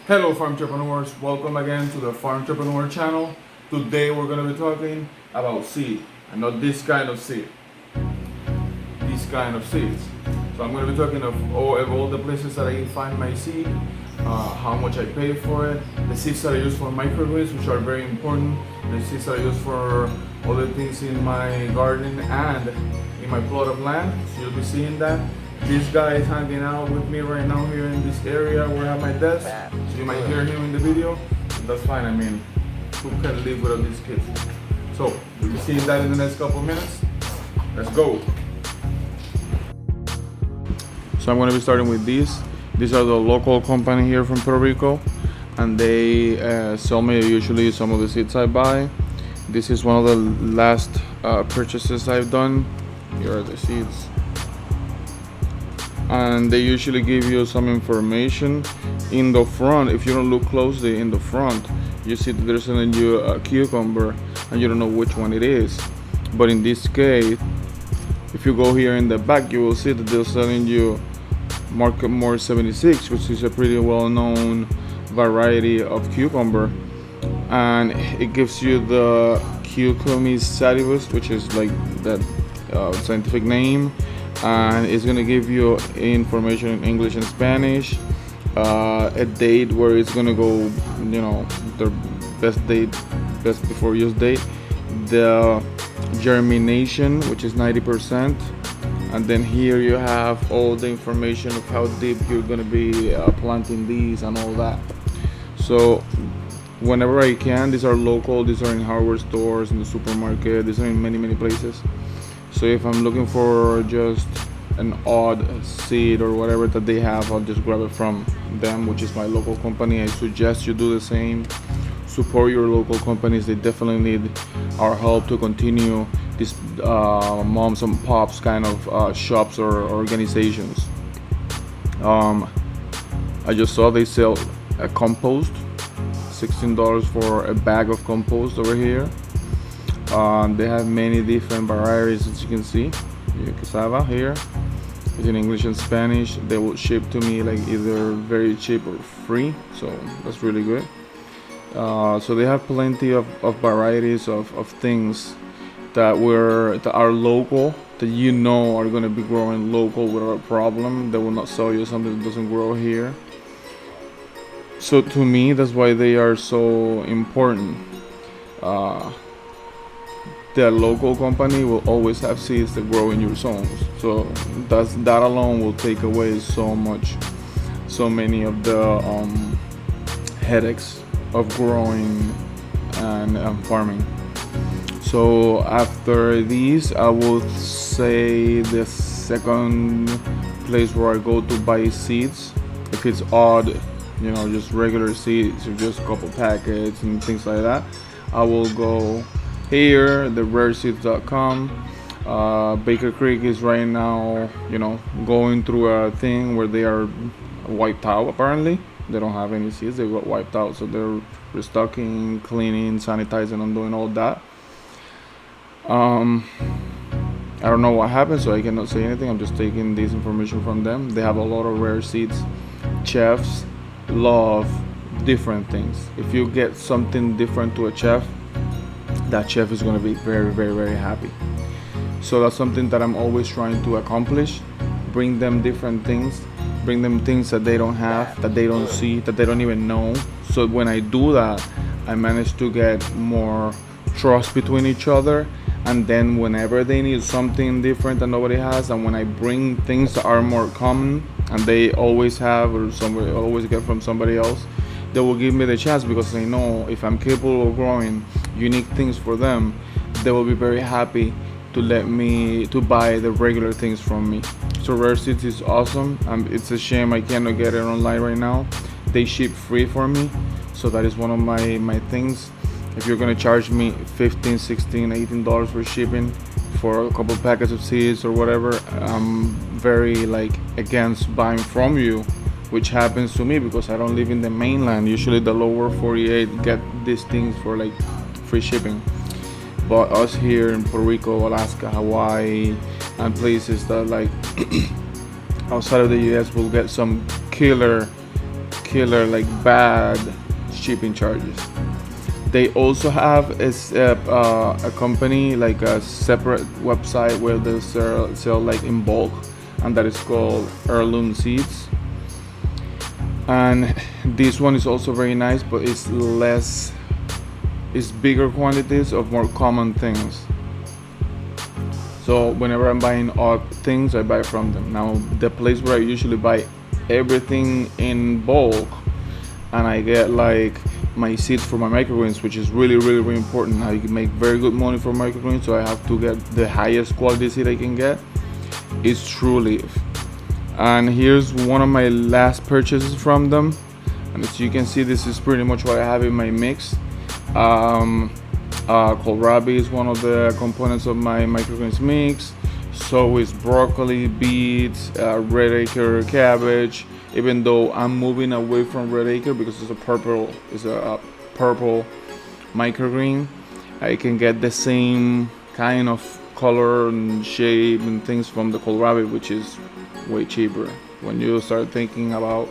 Hello Farmtrepreneurs, welcome again to the Farmtrepreneur channel. Today we're going to be talking about seed, and not this kind of seed, this kind of seeds. So I'm going to be talking of all the places that I can find my seed, how much I pay for it, the seeds that I use for microgreens, which are very important, the seeds that I use for other things in my garden and in my plot of land. So you'll be seeing that. This guy is hanging out with me right now here in this area where I have my desk. So you might hear him in the video. That's fine. I mean, who can live without these kids? So you'll be seeing that in the next couple of minutes. Let's go. So I'm going to be starting with these. These are the local company here from Puerto Rico, and they sell me usually some of the seeds I buy. This is one of the last purchases I've done. Here are the seeds. And they usually give you some information in the front. If you don't look closely in the front, you see that they're selling you a cucumber and you don't know which one it is. But in this case, if you go here in the back, you will see that they're selling you Market More 76, which is a pretty well-known variety of cucumber, and it gives you the Cucumis sativus, which is like that scientific name, and it's gonna give you information in English and Spanish, a date where it's gonna go, you know, the best before use date, the germination, which is 90%, and then here you have all the information of how deep you're gonna be planting these and all that. So whenever I can, these are local, these are in hardware stores, in the supermarket, these are in many places. So if I'm looking for just an odd seed or whatever that they have, I'll just grab it from them, which is my local company. I suggest you do the same. Support your local companies. They definitely need our help to continue these moms and pops kind of shops or organizations. I just saw they sell a compost, $16 for a bag of compost over here. They have many different varieties, as you can see. Cassava here. It's in English and Spanish. They will ship to me like either very cheap or free, so that's really good. So they have plenty of varieties of things that are local, that you know are going to be growing local without a problem. They will not sell you something that doesn't grow here. So to me, that's why they are so important. The local company will always have seeds that grow in your zones. So that alone will take away so many of the headaches of growing and farming. So after these, I would say the second place where I go to buy seeds, if it's odd, you know, just regular seeds or just a couple packets and things like that, I will go here, the rareseeds.com. Baker Creek is right now, you know, going through a thing where they are wiped out. Apparently they don't have any seeds, they got wiped out, so they're restocking, cleaning, sanitizing, and doing all that. I don't know what happened, so I cannot say anything. I'm just taking this information from them. They have a lot of rare seeds. Chefs love different things. If you get something different to a chef, that chef is going to be very happy. So that's something that I'm always trying to accomplish. Bring them different things, bring them things that they don't have, that they don't see, that they don't even know. So when I do that, I manage to get more trust between each other. And then whenever they need something different that nobody has, and when I bring things that are more common and they always have or somebody always get from somebody else, they will give me the chance, because they know if I'm capable of growing unique things for them, they will be very happy to let me to buy the regular things from me. So Rare Seeds is awesome. It's a shame I cannot get it online right now. They ship free for me, so that is one of my things. If you're gonna charge me $15, $16, $18 for shipping for a couple packets of seeds or whatever, I'm very against buying from you, which happens to me because I don't live in the mainland. Usually the lower 48 get these things for free shipping. But us here in Puerto Rico, Alaska, Hawaii, and places that outside of the US will get some killer killer, like bad shipping charges. They also have a company, like a separate website where they sell like in bulk, and that is called Heirloom Seeds. And this one is also very nice, but it's bigger quantities of more common things. So whenever I'm buying odd things, I buy from them. Now the place where I usually buy everything in bulk, and I get like my seeds for my microgreens, which is really important. I can make very good money for microgreens, so I have to get the highest quality seed I can get. Is True Leaf. And here's one of my last purchases from them, and as you can see, this is pretty much what I have in my mix. Kohlrabi is one of the components of my microgreens mix. So is broccoli, beets, red acre cabbage. Even though I'm moving away from red acre because it's a purple microgreen, I can get the same kind of color and shape and things from the kohlrabi, which is way cheaper. When you start thinking about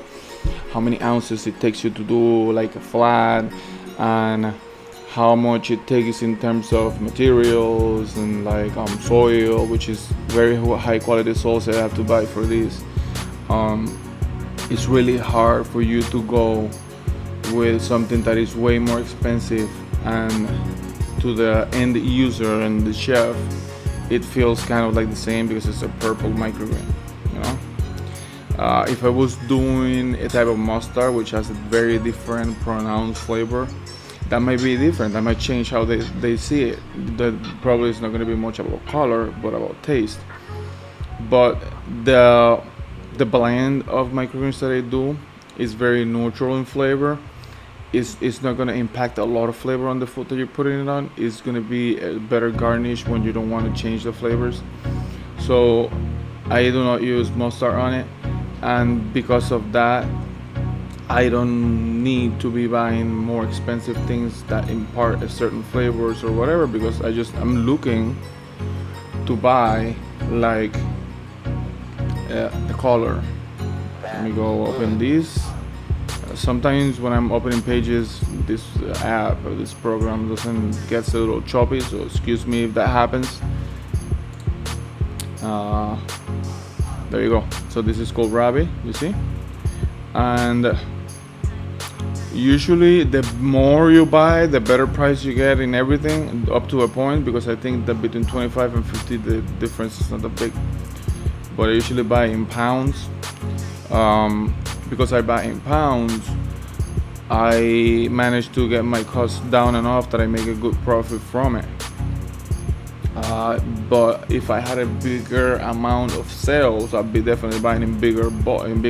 how many ounces it takes you to do like a flat, and how much it takes in terms of materials and like soil, which is very high quality soils I have to buy for this. It's really hard for you to go with something that is way more expensive, and to the end user and the chef it feels kind of like the same because it's a purple microgreen, you know. If I was doing a type of mustard which has a very different pronounced flavor, that might be different. That might change how they see it. That probably is not going to be much about color but about taste. But the blend of microgreens that I do is very neutral in flavor. It's not going to impact a lot of flavor on the food that you're putting it on. It's going to be a better garnish when you don't want to change the flavors. So I do not use mustard on it, and because of that I don't need to be buying more expensive things that impart a certain flavors or whatever, because I'm looking to buy like the color. Let me go open this. Sometimes when I'm opening pages, this app or this program gets a little choppy, so excuse me if that happens. There you go. So this is called kohlrabi, you see, and usually the more you buy, the better price you get in everything, up to a point, because I think that between 25 and 50 the difference is not that big. But I usually buy in pounds. Because I buy in pounds, I managed to get my costs down enough that I make a good profit from it. But if I had a bigger amount of sales, I'd be definitely buying in bigger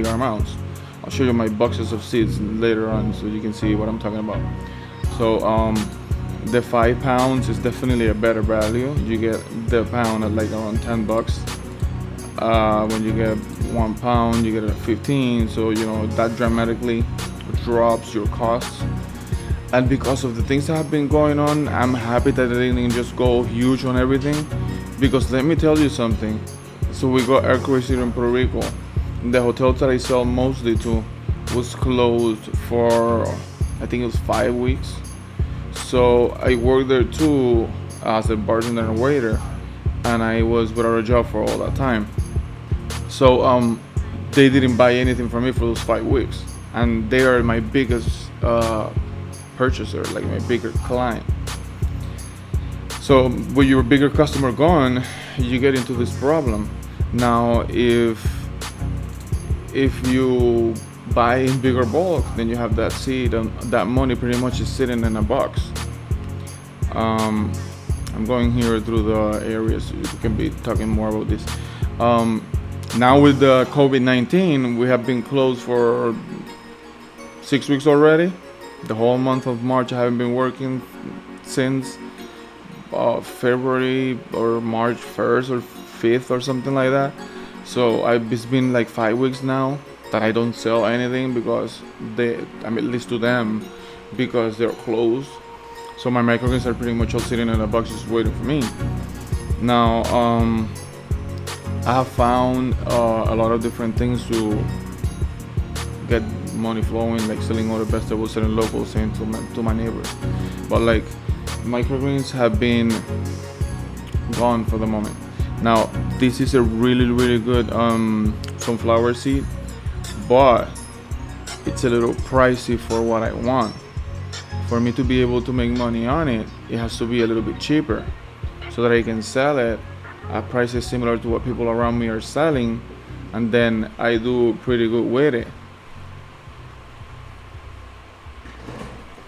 amounts. I'll show you my boxes of seeds later on so you can see what I'm talking about. So the 5 pounds is definitely a better value. You get the pound at like around $10. When you get 1 pound, you get it at 15. So you know that dramatically drops your costs. And because of the things that have been going on, I'm happy that they didn't just go huge on everything. Because let me tell you something. So we got earthquakes here in Puerto Rico. The hotel that I sell mostly to was closed for, I think it was 5 weeks. So I worked there too as a bartender and waiter, and I was without a job for all that time. So they didn't buy anything from me for those 5 weeks, and they are my biggest purchaser, like my bigger client. So with your bigger customer gone, you get into this problem. Now if you buy in bigger bulk, then you have that seed, and that money pretty much is sitting in a box. I'm going here through the areas so you can be talking more about this. Now with the COVID-19, we have been closed for 6 weeks already. The whole month of March I haven't been working since February or March 1st or 5th or something like that. So it's been like 5 weeks now that I don't sell anything because at least to them, because they're closed. So my microgreens are pretty much all sitting in a box just waiting for me. Now I have found a lot of different things to get money flowing, like selling other vegetables, selling local, selling to my neighbors. But like microgreens have been gone for the moment. Now this is a really good sunflower seed, but it's a little pricey for what I want. For me to be able to make money on it, it has to be a little bit cheaper so that I can sell it at prices similar to what people around me are selling, and then I do pretty good with it.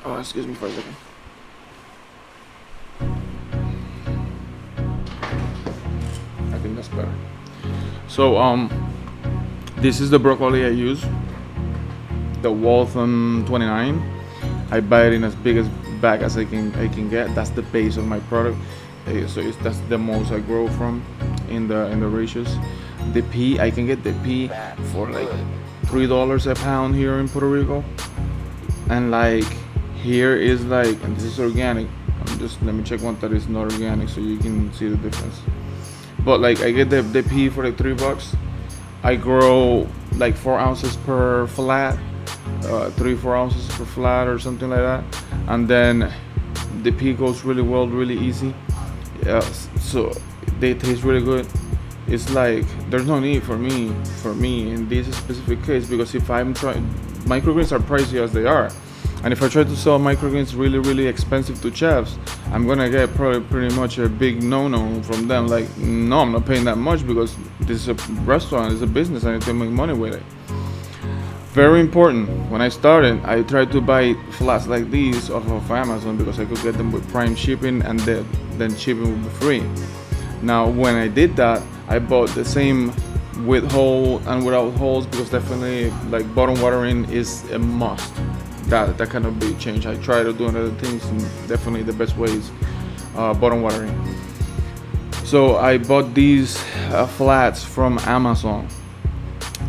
Oh, excuse me for a second. I think that's better. So this is the broccoli I use, the Waltham 29. I buy it in as big as bag as I can get. That's the base of my product. So that's the most I grow from in the ratios. The pea, I can get the pea for like $3 a pound here in Puerto Rico, and like here is like, and this is organic. Let me check one that is not organic so you can see the difference. But like I get the pea for like $3. I grow like 4 ounces per flat, 3-4 ounces per flat or something like that, and then the pea goes really well, really easy. So they taste really good. It's like there's no need for me in this specific case, because if I'm trying, microgreens are pricey as they are, and if I try to sell microgreens really expensive to chefs, I'm gonna get probably pretty much a big no from them. Like, no, I'm not paying that much because this is a restaurant, it's a business, I need to make money with it. Very important. When I started, I tried to buy flats like these off of Amazon because I could get them with prime shipping, and then shipping would be free. Now, when I did that, I bought the same with hole and without holes, because definitely like bottom watering is a must. That cannot be changed. I try to do other things, and definitely the best way is bottom watering. So I bought these flats from Amazon.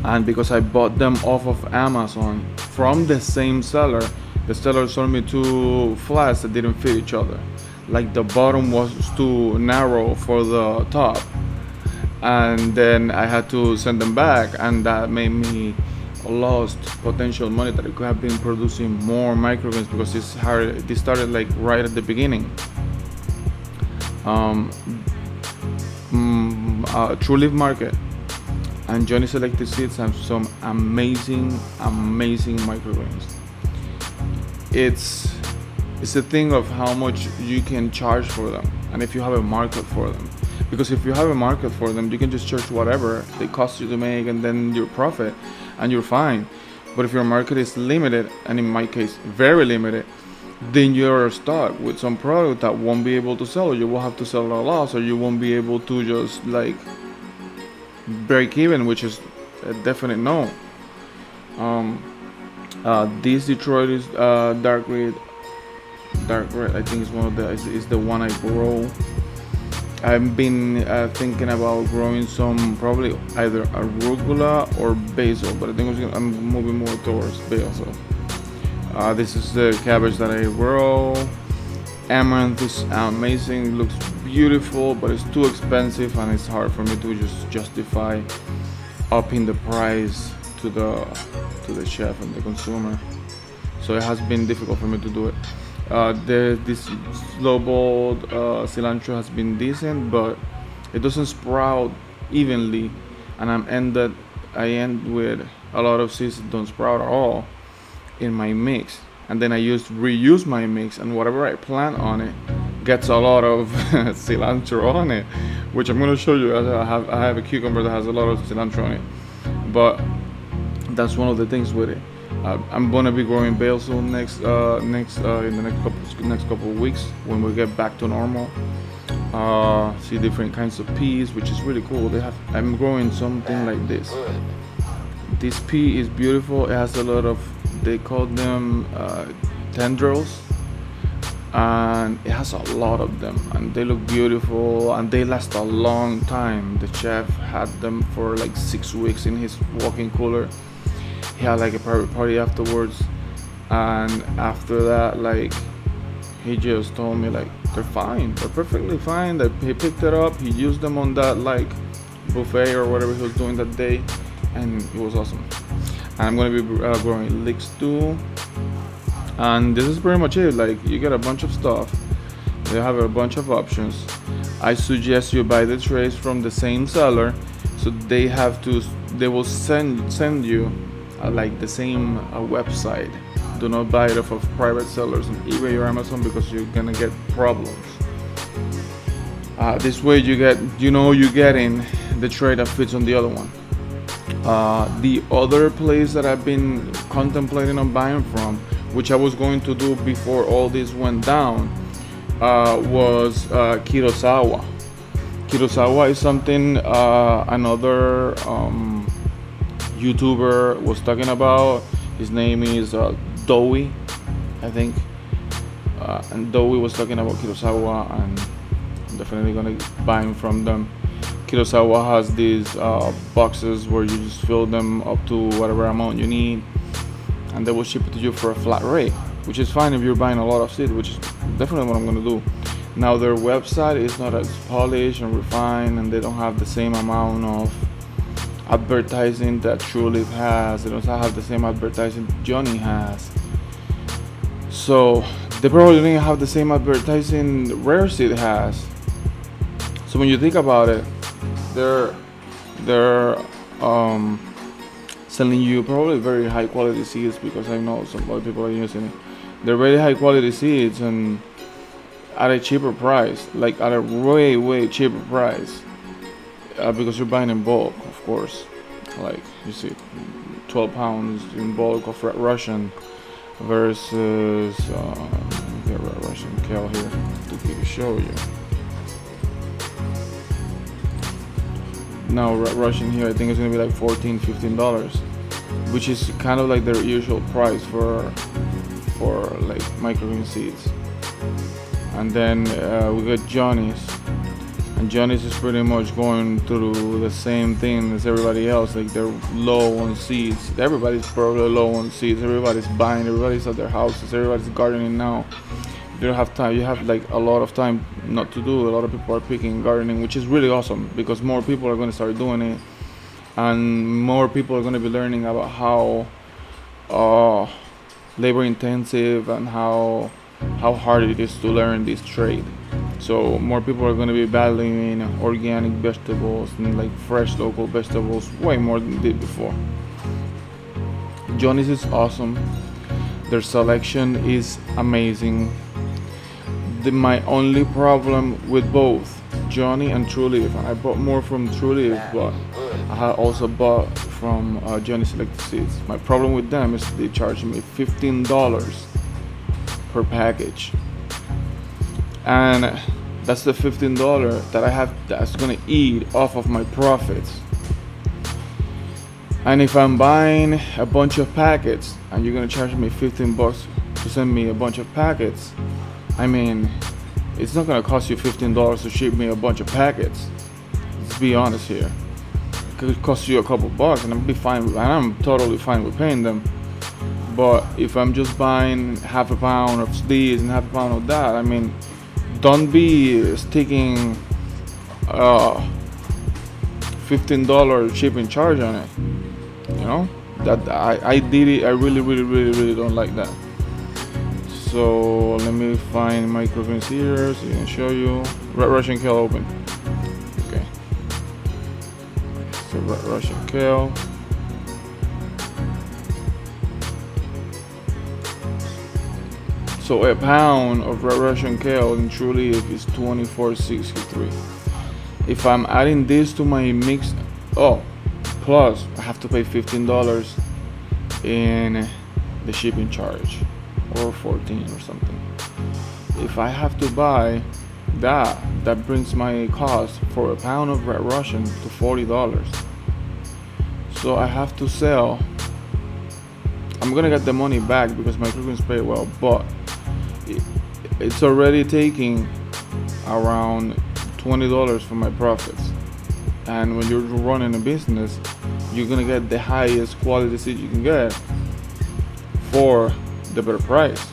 And because I bought them off of Amazon from the same seller, the seller sold me 2 flats that didn't fit each other. Like the bottom was too narrow for the top, and then I had to send them back, and that made me lost potential money that I could have been producing more microgreens, because it's hard. This started like right at the beginning. True Leaf Market and Johnny Selected Seeds have some amazing microgreens. It's a thing of how much you can charge for them, and if you have a market for them. Because if you have a market for them, you can just charge whatever they cost you to make, and then your profit, and you're fine. But if your market is limited, and in my case very limited, then you're stuck with some product that won't be able to sell. You will have to sell at a loss, or you won't be able to just like break even, which is a definite no. This Detroit is dark red. I think is one of the is the one I grow. I've been thinking about growing some, probably either arugula or basil, but I think I'm moving more towards basil. This is the cabbage that I grow. Amaranth is amazing, it looks beautiful, but it's too expensive, and it's hard for me to just justify upping the price to the chef and the consumer. So it has been difficult for me to do it. This slow boiled cilantro has been decent, but it doesn't sprout evenly, and I end with a lot of seeds that don't sprout at all in my mix, and then I reuse my mix, and whatever I plant on it gets a lot of cilantro on it, which I'm going to show you. I have a cucumber that has a lot of cilantro on it, but that's one of the things with it. I'm gonna be growing basil next in the next couple of weeks when we get back to normal. See different kinds of peas, which is really cool. I'm growing something like this. This pea is beautiful. It has a lot of, they call them tendrils, and it has a lot of them, and they look beautiful, and they last a long time. The chef had them for like 6 weeks in his walk-in cooler. He had like a private party afterwards, and after that, like, he just told me like they're fine, they're perfectly fine. That he picked it up, he used them on that like buffet or whatever he was doing that day, and it was awesome. And I'm gonna be growing leeks too. And this is pretty much it. Like, you get a bunch of stuff. They have a bunch of options. I suggest you buy the trays from the same seller, so they will send you like the same website. Do not buy it off of private sellers on eBay or Amazon, because you're gonna get problems. This way you're getting the tray that fits on the other one. The other place that I've been contemplating on buying from, which I was going to do before all this went down, was Kurosawa. Kurosawa is something another YouTuber was talking about. His name is Dowie, I think. And Dowie was talking about Kurosawa, and I'm definitely gonna buy him from them. Kurosawa has these boxes where you just fill them up to whatever amount you need, and they will ship it to you for a flat rate, which is fine if you're buying a lot of seeds, which is definitely what I'm gonna do. Now, their website is not as polished and refined, and they don't have the same amount of advertising that TrueLeaf has. They don't have the same advertising Johnny has. So they probably don't have the same advertising Rare Seed has. So when you think about it, they're selling you probably very high quality seeds, because I know some other people are using it. They're very high quality seeds and at a cheaper price, like at a way cheaper price, because you're buying in bulk, of course. Like, you see 12 pounds in bulk of Red Russian versus get Red Russian kale here to show you. Now Red Russian here, I think it's gonna be like $14-15, which is kind of like their usual price for like Microgreen Seeds. And then we got Johnny's, and Johnny's is pretty much going through the same thing as everybody else. Like, they're low on seeds. Everybody's probably low on seeds. Everybody's buying. Everybody's at their houses. Everybody's gardening now. You don't have time. You have like a lot of time not to do. A lot of people are picking gardening, which is really awesome, because more people are going to start doing it, and more people are going to be learning about how labor intensive and how hard it is to learn this trade. So more people are going to be valuing organic vegetables and like fresh local vegetables way more than they did before. Johnny's is awesome. Their selection is amazing. My only problem with both Johnny and TrueLeaf, I bought more from TrueLeaf, but I had also bought from Johnny Selected Seeds. My problem with them is they charge me $15 per package, and that's the $15 that I have that's gonna eat off of my profits. And if I'm buying a bunch of packets and you're gonna charge me $15 to send me a bunch of packets, I mean, it's not gonna cost you $15 to ship me a bunch of packets. Let's be honest here. It could cost you a couple bucks, and I'm totally fine with paying them. But if I'm just buying half a pound of these and half a pound of that, I mean, don't be sticking $15 shipping charge on it. You know, that I did it. I really don't like that. So let me find Microgreen here so I can show you. Red Russian kale open. Okay. So Red Russian kale. So a pound of Red Russian kale in TrueLeaf is $24.63. If I'm adding this to my mix, plus I have to pay $15 in the shipping charge, or 14 or something. If I have to buy that brings my cost for a pound of Red Russian to $40. So I have to sell. I'm gonna get the money back because my Microgreens pay well, but it's already taking around $20 for my profits. And when you're running a business, you're gonna get the highest quality seed you can get for the better price.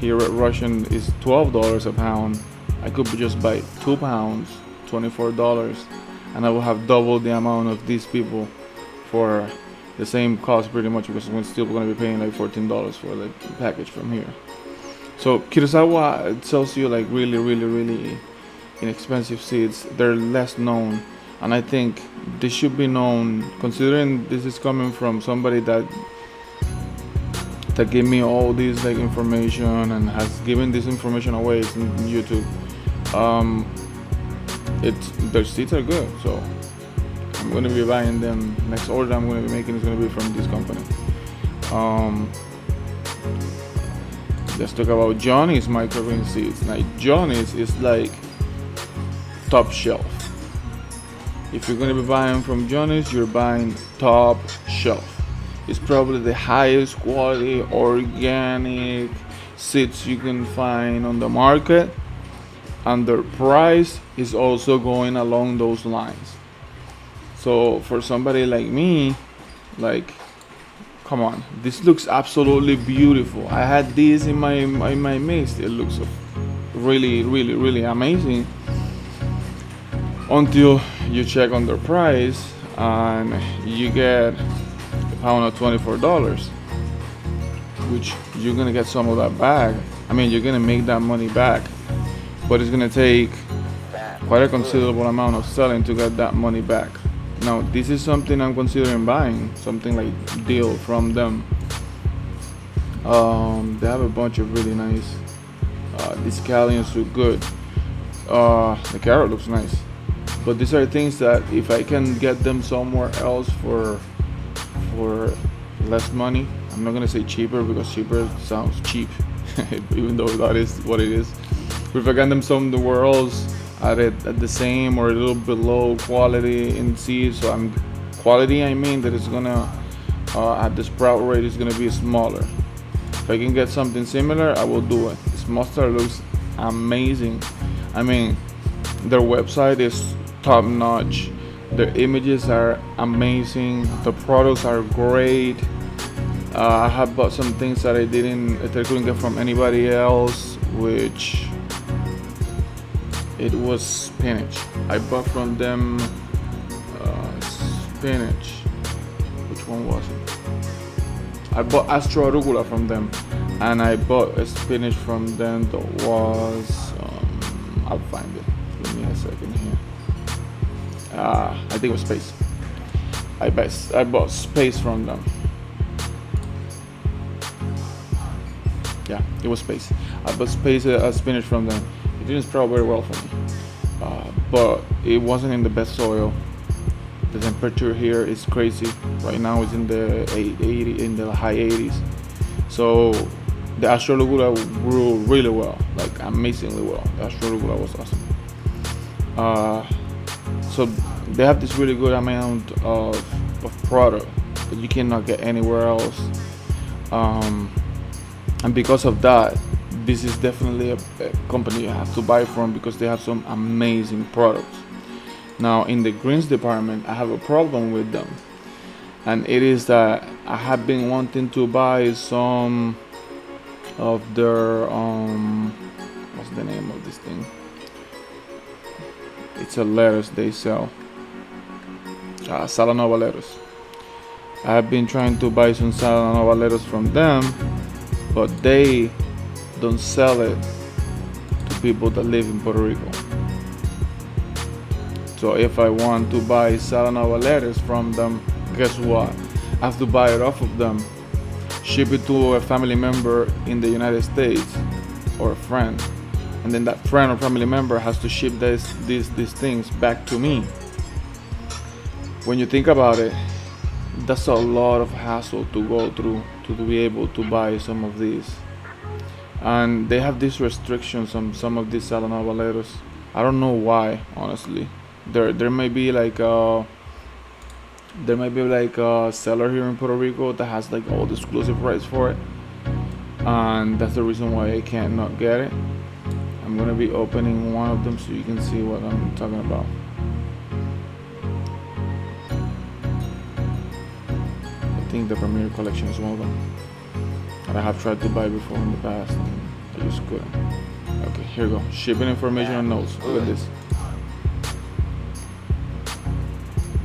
Here at Russian is $12 a pound. I could just buy 2 pounds, $24, and I will have double the amount of these people for the same cost pretty much, because we're still going to be paying like $14 for the package from here. So Kurosawa sells you like really, really, really inexpensive seeds. They're less known, and I think this should be known, considering this is coming from somebody that gave me all this like information and has given this information away in YouTube. Their seeds are good, so I'm gonna be buying them. Next order I'm gonna be making is gonna be from this company. Let's talk about Johnny's Microgreen Seeds. Now Johnny's is like top shelf. If you're gonna be buying from Johnny's, you're buying top shelf. It's probably the highest quality organic seeds you can find on the market, and their price is also going along those lines. So for somebody like me, like, come on, this looks absolutely beautiful. I had this in my mix. It looks really, really, really amazing until you check on their price and you get a pound of $24, which you're gonna get some of that back. I mean, you're gonna make that money back, but it's gonna take quite a considerable amount of selling to get that money back. Now, this is something I'm considering buying, something like deal from them. They have a bunch of really nice. These scallions look good. The carrot looks nice. But these are things that if I can get them somewhere else for less money, I'm not gonna say cheaper because cheaper sounds cheap, even though that is what it is. But if I get them somewhere else at the same or a little below quality in seeds, so quality, I mean that it's gonna at the sprout rate is gonna be smaller. If I can get something similar, I will do it. This mustard looks amazing. I mean, their website is top notch. Their images are amazing. The products are great. I have bought some things that I couldn't get from anybody else, which it was spinach. I bought from them spinach. Which one was it? I bought astro arugula from them, and I bought a spinach from them that was I'll find it. Give me a second here. I think it was space. I bought space from them. Yeah, it was space. I bought space spinach from them. It didn't sprout very well for me, but it wasn't in the best soil. The temperature here is crazy. Right now it's in the high 80s. So the astro arugula grew really well, like amazingly well. The astro arugula was awesome. So they have this really good amount of product that you cannot get anywhere else, and because of that, this is definitely a company you have to buy from because they have some amazing products. Now, in the greens department, I have a problem with them, and it is that I have been wanting to buy some of their what's the name of this thing? It's a lettuce they sell, Salanova lettuce. I have been trying to buy some Salanova lettuce from them, but they don't sell it to people that live in Puerto Rico. So if I want to buy Salanova lettuce from them, guess what? I have to buy it off of them, ship it to a family member in the United States or a friend, and then that friend or family member has to ship these things back to me. When you think about it, that's a lot of hassle to go through to be able to buy some of these. And they have these restrictions on some of these Salanova lettuce. I don't know why, honestly. There may be like a seller here in Puerto Rico that has like all the exclusive rights for it, and that's the reason why I can't not get it. I'm gonna be opening one of them so you can see what I'm talking about. I think the Premier collection is one of them that I have tried to buy before in the past and I just couldn't. Okay, here we go. Shipping information and notes. Look at this.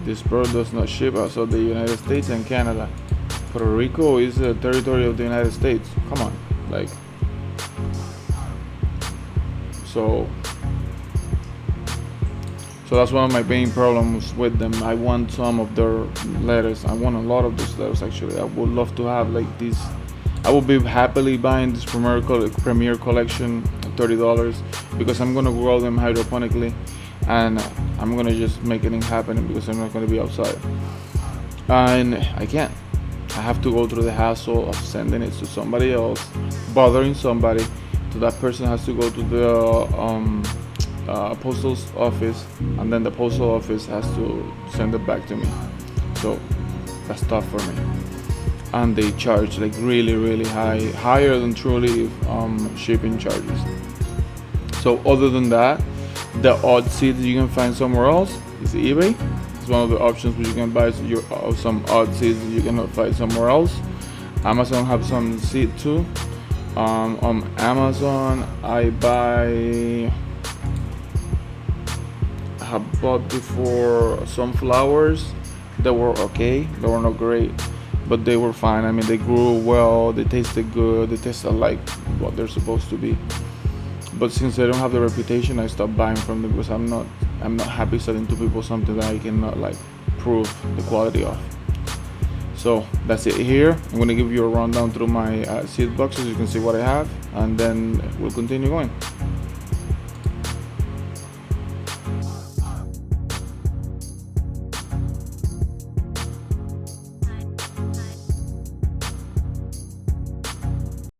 This product does not ship outside the United States and Canada. Puerto Rico is a territory of the United States. Come on, like, so that's one of my main problems with them. I want some of their letters. I want a lot of those letters actually. I would love to have like these. I would be happily buying this Premier collection at $30 because I'm gonna grow them hydroponically, and I'm gonna just make it happen because I'm not gonna be outside, and I can't. I have to go through the hassle of sending it to somebody else, bothering somebody. So that person has to go to the postal office, and then the postal office has to send it back to me. So that's tough for me. And they charge like really high, higher than truly shipping charges. So other than that, the odd seeds you can find somewhere else is eBay. It's one of the options where you can buy some odd seeds you cannot find somewhere else. Amazon have some seed too. On Amazon I have bought before sunflowers. They were okay, they were not great, but they were fine. I mean, they grew well, they tasted good, they tasted like what they're supposed to be. But since I don't have the reputation, I stopped buying from them because I'm not happy selling to people something that I cannot like prove the quality of. So that's it here. I'm going to give you a rundown through my seed boxes. You can see what I have, and then we'll continue going.